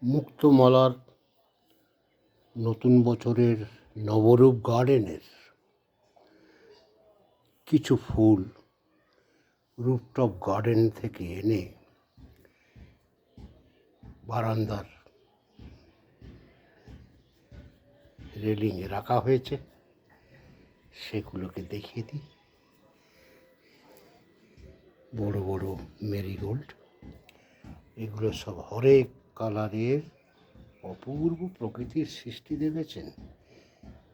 মুক্তমালার নতুন বছরের নবরূপ গার্ডেনের কিছু ফুল রুফটপ গার্ডেন থেকে এনে বারান্দার রেলিংয়ে রাখা হয়েছে। সেগুলোকে দেখিয়ে দিই। বড় বড় মেরিগোল্ড, এগুলো সব হরেক কালারের অপূর্ব প্রকৃতির সৃষ্টি দেখেছেন।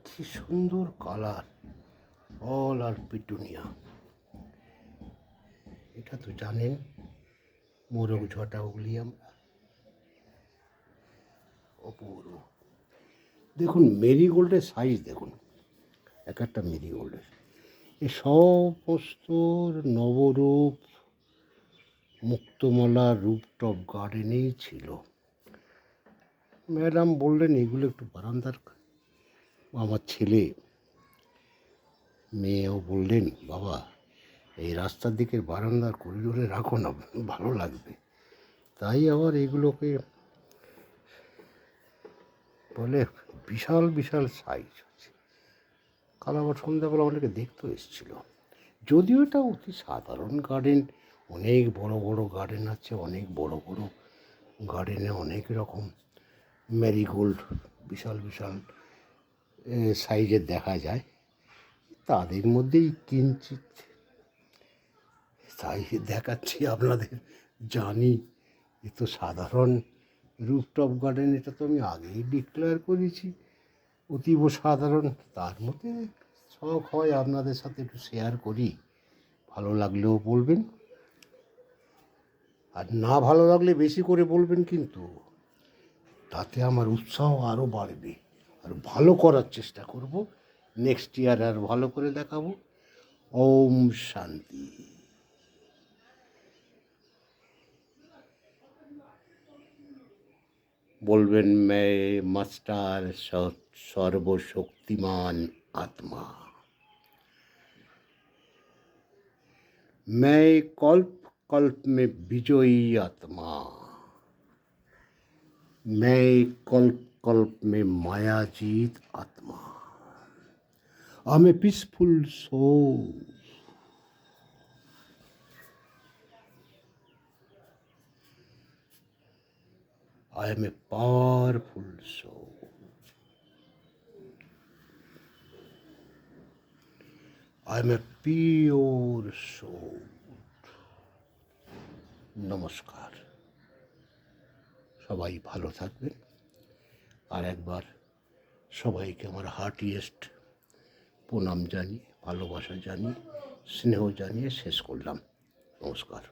কি সুন্দর কালার, অল আর পিটুনিয়া। এটা তো জানেন মোরগ ঝটা ওগুলি আমরা অপূর্ব। দেখুন মেরিগোল্ডের সাইজ দেখুন, এক একটা মেরিগোল্ডের। এই সমস্ত নবরূপ মুক্তমালা রুফটপ গার্ডেনেই ছিল। ম্যাডাম বললেন এগুলো একটু বারান্দার। আমার ছেলে মেয়েও বললেন বাবা এই রাস্তার দিকের বারান্দার করিডোরে রাখো না, ভালো লাগবে। তাই আবার এগুলোকে বলে বিশাল বিশাল সাইজ আছে। কাল আবার সন্ধ্যাবেলা অনেকে দেখতেও এসেছিল। যদিও এটা অতি সাধারণ গার্ডেন, অনেক বড় বড় গার্ডেন আছে, অনেক বড় বড় গার্ডেনে অনেক রকম ম্যারিগোল্ড বিশাল বিশাল সাইজের দেখা যায়। তাদের মধ্যেই কিঞ্চিৎ সাইজ দেখাচ্ছি আপনাদের। জানি এ তো সাধারণ রুফটপ গার্ডেন, এটা তো আমি আগেই ডিক্লেয়ার করেছি অতীব সাধারণ। তার মধ্যে শখ হয় আপনাদের সাথে একটু শেয়ার করি। ভালো লাগলেও বলবেন, আর না ভালো লাগলে বেশি করে বলবেন, কিন্তু তাতে আমার উৎসাহ আরও বাড়বে, আর ভালো করার চেষ্টা করব। নেক্সট ইয়ার আর ভালো করে দেখাবো। ওম শান্তি। বলবেন মে মাস্টার সর্বশক্তিমান আত্মা, मैं कल्प कल्प में विजयी आत्मा, मैं कल्प कल्प में मायाजीत आत्मा। I am a peaceful soul, I am a powerful soul, I am a pure soul. নমস্কার, সবাই ভালো থাকবেন। আর একবার সবাইকে আমার হার্টিয়েস্ট প্রণাম জানিয়ে, ভালোবাসা জানিয়ে, স্নেহ জানিয়ে শেষ করলাম। নমস্কার।